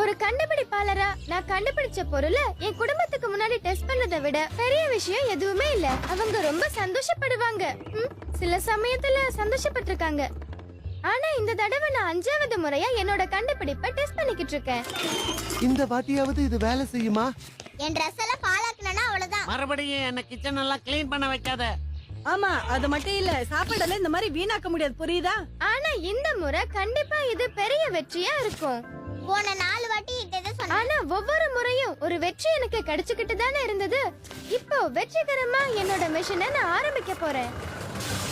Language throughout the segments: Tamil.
ஒரு கண்டுபிடிப்பாளரா நான் கண்டுபிடிச்ச பொருளை என் குடும்பத்துக்கு முன்னாடி டெஸ்ட் பண்ணதை விட பெரிய விஷயம் எதுவுமே இல்ல. அவங்க ரொம்ப சந்தோஷப்படுவாங்க. சில சமயத்துல சந்தோஷப்பட்டிருக்காங்க. ஆனா இந்த தடவை நான் 5வது முறையா என்னோட கண்டுபிடிப்பை டெஸ்ட் பண்ணிக்கிட்டு இருக்கேன். இந்த வாட்டியாவது இது வேலை செய்யுமா? என் Dress எல்லாம் பாழாக்குனா அவ்வளவுதான். மறுபடியும் என்ன கிச்சன் எல்லாம் க்ளீன் பண்ண வைக்காத. ஆமா, அது மட்டும் இல்ல, சாப்பாடெல்லாம் இந்த மாதிரி வீணாக்க முடியாது, புரியுதா? ஆனா இந்த முறை கண்டிப்பா இது பெரிய வெற்றியா இருக்கும். போன 4 வாட்டி இதே சொன்னேன். ஆனா ஒவ்வொரு முறையும் ஒரு வெற்றி எனக்கு கிடைச்சுக்கிட்டு தானே இருந்தது. இப்போ வெற்றிகரமா என்னோட மிஷனை நான் ஆரம்பிக்க போறேன்.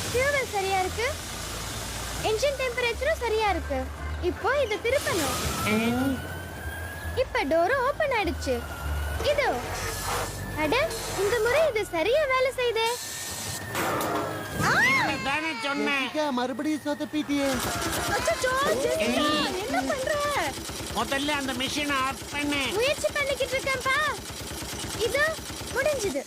ஃபியூவல் சரியா இருக்கு, என்ஜின் டெம்பரேச்சரும் சரியா இருக்கு. இப்போ இத திருப்பணும். இப்ப டோர் ஓபன் ஆயிடுச்சு. இதோ, அட இந்த முறை இது சரியா வேலை செய்தே. தானே சொன்னேன். மறுபடியும் சொதப்பிட்டியே. அச்சச்சோ, ஜெசிகா, என்ன பண்ற? முதல்ல அந்த மிஷினை ஆஃப் பண்ணு. முயற்சி பண்ணிக்கிட்டு இருக்கேன்பா. இதோ முடிஞ்சது.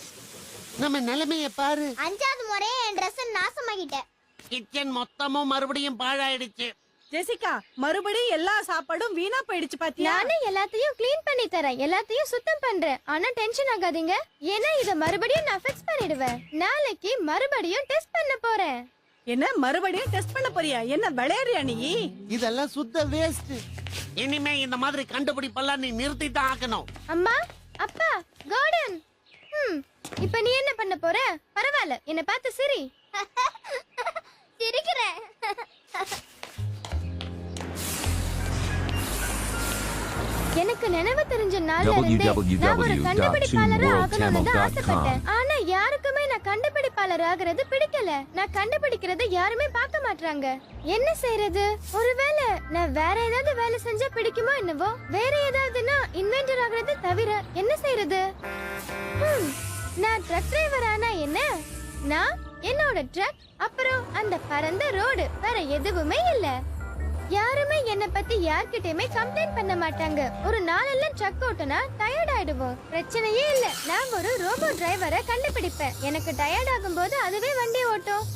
நம்ம நிலைமைய பாரு. 5வது முறையே என் Dress நாசமாக்கிட்டேன். கிச்சன் மொத்தமும் மறுபடியும் பாழாயிடுச்சு. ஜெசிகா, மறுபடியும் எல்லா சாப்பாடும் வீணா போயிடுச்சு பாத்தியா? நானே எல்லாத்தையும் க்ளீன் பண்ணி தரேன், எல்லாத்தையும் சுத்தம் பண்றேன். ஆனா டென்ஷன் ஆகாதீங்க, ஏன்னா இத மறுபடியும் நான் ஃபிக்ஸ் பண்ணிடுவேன். நாளைக்கு மறுபடியும் டெஸ்ட் பண்ண போறேன். என்ன மறுபடியும் டெஸ்ட் பண்ண போறியா? என்ன விளையாடுறியா நீ? இதெல்லாம் சுத்த வேஸ்ட். இனிமே இந்த மாதிரி கண்டுபிடிப்பெல்லாம் நீ நிறுத்தி தான் ஆக்கணும். அம்மா, அப்பா, கார்டன். இப்ப நீ என்ன பண்ண போற? பரவாயில்ல, என்ன பார்த்து சிரி. சிரிக்கிறேன். எனக்கு நினைவு தெரிஞ்ச நாள்ல இருந்தே நான் ஒரு கண்டுபிடிப்பாளரா ஆகணும்னு தான் ஆசைப்பட்டேன். ஆனா யாருக்குமே நான் கண்டுபிடிப்பாளர் ஆகிறது பிடிக்கல. நான் கண்டுபிடிக்கிறத யாருமே பார்க்க மாட்டாங்க. என்ன செய்யறது? ஒருவேளை நான் வேற ஏதாவது வேலை செஞ்சா பிடிக்குமோ என்னவோ. வேற ஏதாவதுனா இன்வென்டர் ஆகிறது தவிர என்ன செய்யறது? நான் ட்ரக் டிரைவர் ஆனா என்ன? நான் என்னோட ட்ரக், அப்புறம் அந்த பரந்த ரோடு, வேற எதுவுமே இல்ல. யாருமே என்ன பத்தி யார்கிட்டயுமே கம்ப்ளைண்ட் பண்ண மாட்டாங்க. ஒரு நாளெல்லாம் ட்ரக் ஓட்டுனா டயர்ட் ஆயிடுவோம். பிரச்சனையே இல்ல, நான் ஒரு ரோபோ டிரைவரை கண்டுபிடிப்பேன். எனக்கு டயர்ட் ஆகும்போது அதுவே வண்டி ஓட்டும்.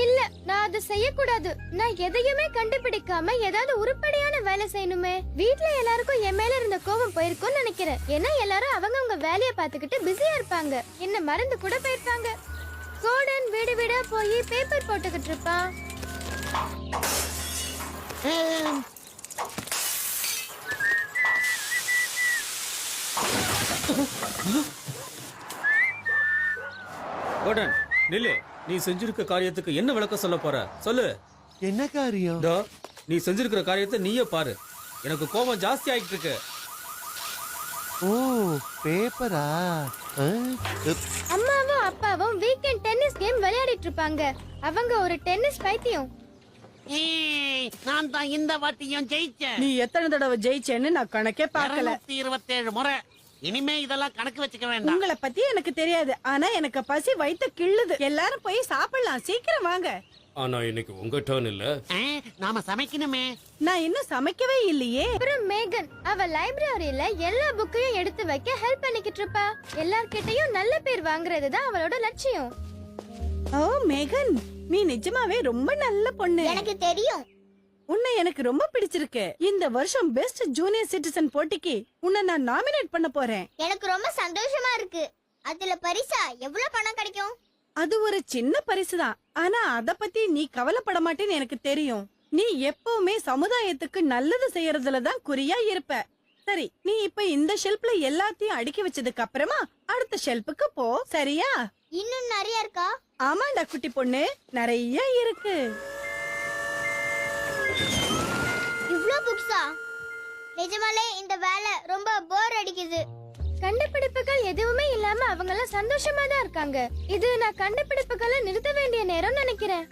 இல்ல, நான் அதை செய்யக்கூடாது. நான் எதையுமே கண்டுபிடிக்காம ஏதாவது உருப்படியான வேலை செய்யணுமே. வீட்ல எல்லாருக்கும் என் மேல இருந்த கோபம் போயிருக்கும்னு நினைக்கிறேன். ஏன்னா எல்லாரும் அவங்கவங்க வேலையை பார்த்துக்கிட்டு பிஸியா இருப்பாங்க. என்ன மறந்து கூட போயிருப்பாங்க. கோடன் வீடு வீடா போய் பேப்பர் போட்டுக்கிட்டு இருப்பான். கோடன், நில்லு. நீ செஞ்சிருக்க காரியத்துக்கு என்ன விளக்கம் சொல்ல போற? சொல்லு. என்ன காரியம்? நீ செஞ்சிருக்கிற காரியத்தை நீயே பாரு. எனக்கு கோபம் ஜாஸ்தி ஆயிட்டு இருக்கு. ஓ, பேப்பரா? அம்மாவும் அப்பாவும் வீக்கெண்ட் டென்னிஸ் கேம் விளையாடிட்டு இருப்பாங்க. அவங்க ஒரு டென்னிஸ் பைத்தியம். நான் தான் இந்த வாட்டியும் ஜெயிச்சேன். நீ எத்தனை தடவை ஜெயிச்சேன்னு நான் கணக்கே பார்க்கல. 227 முறை. இனிமே இதெல்லாம் கணக்கு வச்சுக்க வேண்டாம். உங்களை பத்தி எனக்கு தெரியாது, ஆனா எனக்கு பசி வயித்த கிள்ளுது. எல்லாரும் போய் சாப்பிடலாம், சீக்கிரம் வாங்க. ஆனா இன்னைக்கு உங்க டர்ன் இல்ல. நாம சமைக்கணுமே. நான் இன்னும் சமைக்கவே இல்லையே. அப்புறம் மேகன், அவ லைப்ரரியில எல்லா புக்கையும் எடுத்து வைக்க ஹெல்ப் பண்ணிக்கிட்டு இருப்பா. எல்லார்கிட்டயும் நல்ல பேர் வாங்குறது தான் அவளோட லட்சியம். ஓ மேகன், நீ நிஜமாவே ரொம்ப நல்ல பொண்ணு. எனக்கு தெரியும். உன்னை எனக்கு ரொம்ப பிடிச்சிருக்கு. இந்த வருஷம் பெஸ்ட் ஜூனியர் சிட்டிசன் போட்டிக்கு உன்னை நான் நாமினேட் பண்ண போறேன். எனக்கு ரொம்ப சந்தோஷமா இருக்கு. அதுல பரிசா எவ்வளவு பணம் கிடைக்கும்? அது ஒரு சின்ன பரிசு தான், ஆனா அத பத்தி நீ கவலைப்பட மாட்டேன்னு எனக்கு தெரியும். நீ எப்பவுமே சமுதாயத்துக்கு நல்லது செய்யறதுல தான் குறியா இருப்ப. சரி, நீ இப்ப இந்த ஷெல்ஃப்ல எல்லாத்தையும் அடுக்கி வச்சதுக்கு அப்புறமா அடுத்த ஷெல்ஃபுக்கு போ, சரியா? இன்னும் நிறைய இருக்கா? ஆமாண்டா குட்டி பொண்ணு, நிறைய இருக்கு. இவ்ளோ புக்ஸா? நிஜமாலே இந்த வேலை ரொம்ப போர் அடிக்குது. கண்டுபிடிப்புகள் எதுவுமே இல்லாம அவங்க எல்லாம் சந்தோஷமா தான் இருக்காங்க. இது நான் கண்டுபிடிப்புகளை நிறுத்த வேண்டிய நேரம் நினைக்கிறேன்.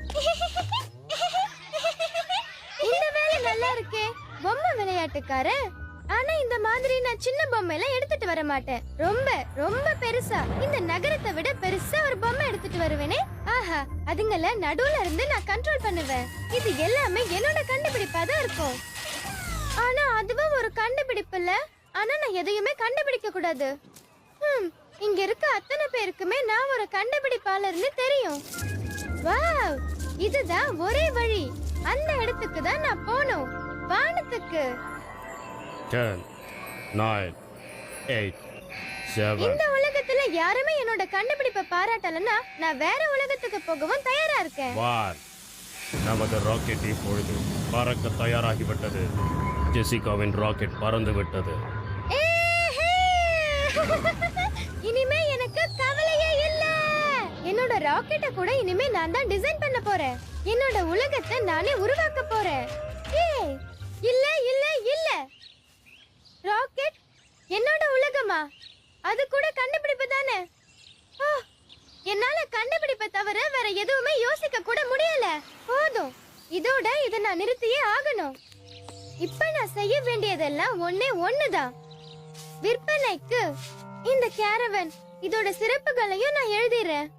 இந்த வேலை நல்லா இருக்கே, பொம்மை விளையாட்டுக்கார. ஆனா இந்த மாதிரி நான் சின்ன பொம்மை எல்லாம் எடுத்துட்டு வர மாட்டேன். ரொம்ப ரொம்ப பெருசா, இந்த நகரத்தை விட பெருசா ஒரு பொம்மை எடுத்துட்டு வருவேனே. ஆஹா, அதுங்கள நடுவுல இருந்து நான் கண்ட்ரோல் பண்ணுவேன். இது எல்லாமே என்னோட கண்டுபிடிப்பா தான் இருக்கும். ஆனா அதுவும் ஒரு கண்டுபிடிப்பு இல்ல. ஆனா நான் எதையுமே கண்டுபிடிக்க கூடாது. இங்க இருக்க அத்தனை பேருக்குமே நான் ஒரு கண்டுபிடிப்பாளர்னு தெரியும். வாவ், இதுதான் ஒரே வழி. அந்த இடத்துக்கு தான் நான் போணும், வானத்துக்கு. 10 9, 8, 7. இந்த உலகத்துல யாருமே என்னோட கண்டுபிடிப்பை பாராட்டலன்னா நான் வேற உலகத்துக்கு போகவும் தயாரா இருக்கேன். 1. நமது ராக்கெட் இப்பொழுது பறக்க தயாராகிவிட்டது. ஜெசிகாவின் ராக்கெட் பறந்து விட்டது. ஏஹே! இனிமே எனக்கு கவலையே இல்ல. என்னோட ராக்கெட்டை கூட இனிமே நான் தான் டிசைன் பண்ண போறேன். என்னோட உலகத்தை நானே உருவாக்க போறேன். ஏய், இல்ல இல்ல இல்ல. ராக்கெட் என்னோட உலகமா? அது கூட கண்டுபிடிப்பு தானே. ஓ, என்னால கண்டுபிடிப்பை தவிர வேற எதுவுமே யோசிக்க கூட முடியல. போதும், இதோட இதை நான் நிறுத்தியே ஆகணும். இப்ப நான் செய்ய வேண்டியதெல்லாம் ஒண்ணுதான். விற்பனைக்கு இந்த கேரவன், இதோட சிறப்புகளையும் நான் எழுதிறேன்.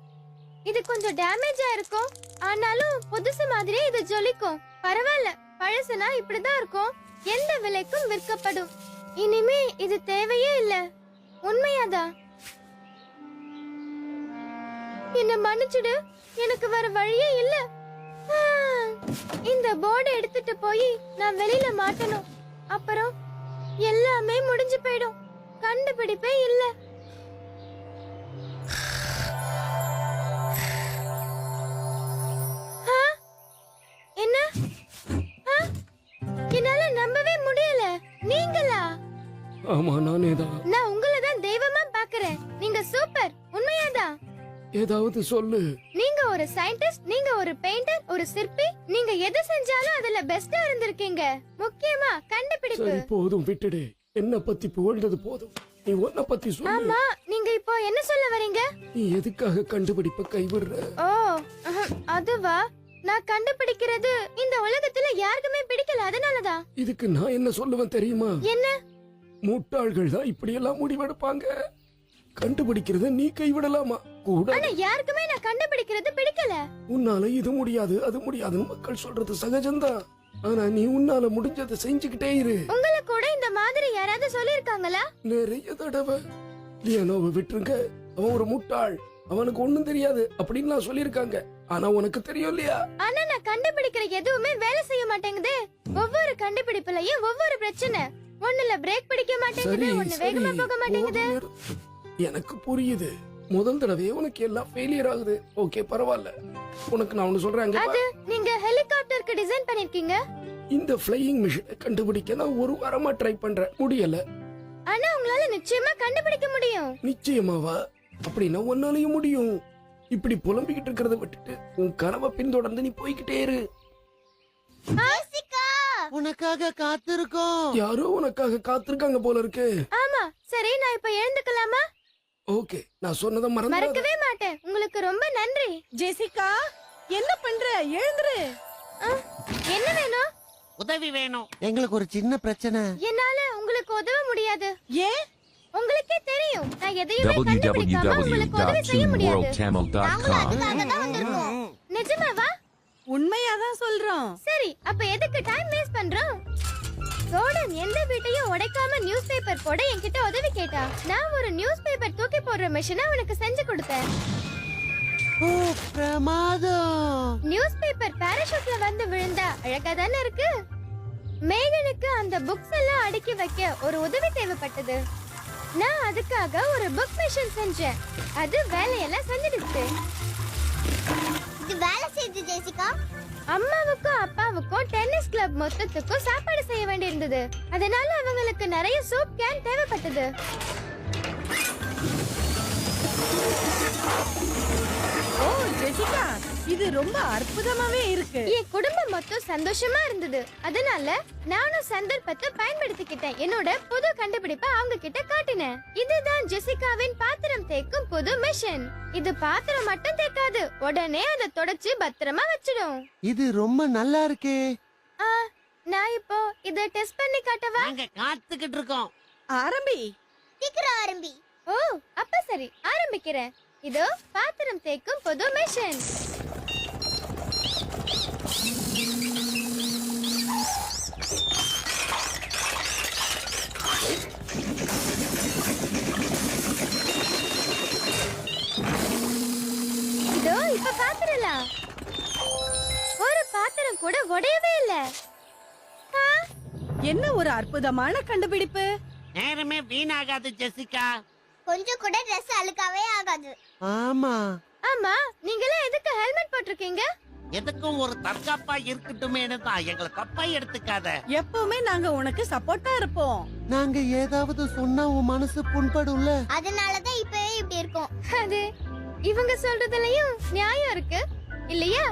இது கொஞ்சம் டேமேஜா இருக்கும், ஆனாலும் புதுசு மாதிரியே இது ஜொலிக்கும். பரவாயில்ல, பழசுனா இப்படிதான் இருக்கும். எந்த விலைக்கும் விற்கப்படும். இனிமே இது தேவையே இல்ல. உண்மையாதான். என்ன மன்னிச்சுடு, எனக்கு வேற வழியே இல்ல. ஆ, இந்த போர்டை எடுத்துட்டு போய் நான் வெளியில மாட்டணும். அப்புறம் எல்லாமே முடிஞ்சு போயிடும். கண்டுபிடிப்பே இல்ல. ஆ, என்ன? ஆ, என்னால நம்பவே முடியல. நீங்களா? ஆமா, நானே தான். நான் உங்களை தான் தெய்வமா பாக்குறேன். நீங்க சூப்பர். உண்மையாதான். ஏதாவது சொல்லு. நீங்க ஒரு சயின்டிஸ்ட், நீங்க ஒரு பெயிண்டர், ஒரு சிற்பி. நீங்க எது செஞ்சாலும் அதுல பெஸ்டா இருந்திருக்கீங்க. முக்கியமா கண்டுபிடிப்பு. சரி, போதும், விட்டுடு. என்ன பத்தி புகழ்ந்தது போதும். நீ உன்னை பத்தி சொல்லு. ஆமா, நீங்க இப்போ என்ன சொல்ல வரீங்க? நீ எதுக்காக கண்டுபிடிப்ப கைவிடுற? ஓ, அதுவா? நான் கண்டுபிடிக்கிறது இந்த உலகத்துல யாருக்குமே பிடிக்கல, அதனாலதான். இதுக்கு நான் என்ன சொல்லுவேன் தெரியுமா? என்ன? முட்டாள்கள் தான் இப்படி எல்லாம் முடிவெடுப்பாங்க. கண்டுபிடிக்கிறத நீ கைவிடலாமா? கூட ஆனா யாருக்குமே நான் கண்டுபிடிக்கிறது பிடிக்கல. உன்னால இது முடியாது அது முடியாதுன்னு மக்கள் சொல்றது சகஜம்தான். ஆனா நீ உன்னால முடிஞ்சதை செஞ்சுக்கிட்டே இரு. உங்களை கூட இந்த மாதிரி யாராவது சொல்லிருக்காங்களா? நிறைய தடவை. லியோனோவை விட்டுருங்க, அவன் ஒரு முட்டாள், அவனுக்கு ஒண்ணும் தெரியாது அப்படின்னு சொல்லிருக்காங்க. ஆனா உனக்கு தெரியும் இல்லையா? ஆனா நான் கண்டுபிடிக்கிற எதுவுமே வேலை செய்ய மாட்டேங்குது. ஒவ்வொரு கண்டுபிடிப்புலயும் ஒவ்வொரு பிரச்சனை. ஒண்ணுல பிரேக் பிடிக்க மாட்டேங்குது, ஒண்ணு வேகமா போக மாட்டேங்குது. எனக்கு புரியுது. முதல் தடவை உனக்கு எல்லாம் ஃபெயிலியர் ஆகுது. ஓகே, பரவாயில்ல. உனக்கு நான் ஒண்ணு சொல்றேன். அது நீங்க ஹெலிகாப்டருக்கு டிசைன் பண்ணிருக்கீங்க. இந்த ஃப்ளையிங் மிஷினை கண்டுபிடிக்க நான் ஒரு வாரமா ட்ரை பண்றேன், முடியல. ஆனா உங்களால நிச்சயமா கண்டுபிடிக்க முடியும். நிச்சயமாவா? அப்படின்னா உன்னாலையும் முடியும். இப்படி புலம்பிக்கிட்டு இருக்கிறத விட்டுட்டு உன் கனவை பின்தொடர்ந்து நீ போய்கிட்டே இரு. ஜெசிகா, உனக்காக காத்திருக்கோம். யாரோ உனக்காக காத்திருக்காங்க போல இருக்கு. ஆமா, சரி, நான் இப்ப எழுந்துக்கலாமா? ஓகே, நான் சொன்னதை மறந்துடாத. மறக்கவே மாட்டேன். உங்களுக்கு ரொம்ப நன்றி. ஜெசிகா, என்ன பண்ற? எழுந்துரு. ஆ, என்ன வேணும்? உதவி வேணும். எங்களுக்கு ஒரு சின்ன பிரச்சனை. என்னால உங்களுக்கு உதவ முடியாது. ஏன்? உங்களுக்கே தெரியும், நான் எதையுமே கண்டுபிடிக்காம உங்களுக்கு உதவி செய்ய முடியாது. நாங்களும் அதுக்காக தான் வந்திருக்கோம். நிஜமாவா? உண்மையாதான் சொல்றோம். சரி, அப்ப எதுக்கு டைம் வேஸ்ட் பண்றோம்? சோடன் எந்த வீட்டையும் உடைக்காம நியூஸ் பேப்பர் போட என்கிட்ட உதவி கேட்டா. நான் ஒரு நியூஸ் பேப்பர் தூக்கி போடுற மெஷினை உனக்கு செஞ்சு கொடுத்தேன். ஓ, பிரமாதம். நியூஸ் பேப்பர் பாராசூட்ல வந்து விழுந்தா அழகா தானே இருக்கு. மேகனுக்கு அந்த புக்ஸ் எல்லாம் அடுக்கி வைக்க ஒரு உதவி தேவைப்பட்டது. நான் அதுக்காக ஒரு புக் மிஷின் செஞ்சேன். அது வேலையெல்லாம் செஞ்சிடுச்சு. இது வேலை செய்யுது ஜெசிகா. அம்மாவுக்கும் அப்பாவுக்கும் டென்னிஸ் கிளப் மொத்தத்துக்கும் சாப்பாடு செய்ய வேண்டியிருந்தது. அதனால அவங்களுக்கு நிறைய சூப் கேன் தேவைப்பட்டது. ஓ ஜெசிகா, இது ரொம்ப அற்புதமாவே இருக்கு. என் குடும்பம் மொத்தம் சந்தோஷமா இருந்தது. அதனால நானும் சந்தர்ப்பத்தை பயன்படுத்திக்கிட்டேன். என்னோட புது கண்டுபிடிப்பை அவங்க கிட்ட காட்டினேன். இதுதான் ஜெசிகாவின் பாத்திரம் தேய்க்கும் புது மிஷின். இது பாத்திரம் மட்டும் தேய்க்காது, உடனே அதை தொடச்சு பத்திரமா வச்சிடும். இது ரொம்ப நல்லா இருக்கே. ஆ, நான் இப்போ இத டெஸ்ட் பண்ணி காட்டவா? நாங்க காத்துக்கிட்டு இருக்கோம். ஆரம்பி. சீக்கிரம் ஆரம்பி. ஓ, அப்ப சரி, ஆரம்பிக்கிறேன். இதோ பாத்திரம் தேய்க்கும் புது மிஷின். இதோ இப்ப பாத்திரலாம். ஒரு பாத்திரம் கூட உடையவே இல்ல. என்ன ஒரு அற்புதமான கண்டுபிடிப்பு. நேரமே வீணாகாது ஜெசிகா. கொஞ்சம் கூட ட்ரெஸ் அழுக்காவே ஆகாது. ஆமா. ஆமா, நீங்களாம் எதுக்கு ஹெல்மெட் போட்டிருக்கீங்க? எதுக்கும் ஒரு தற்காப்பா இருக்கட்டுமேனு தான். எங்களை தப்பா எடுத்துக்காத. எப்பவுமே நாங்க உனக்கு சப்போர்ட்டா இருப்போம். நாங்க ஏதாவது சொன்னா உன் மனசு புண்படும்ல. அதனாலதான் இப்பவே இப்படி இருக்கும். அது இவங்க சொல்றதுலயும் நியாயம் இருக்கு இல்லையா?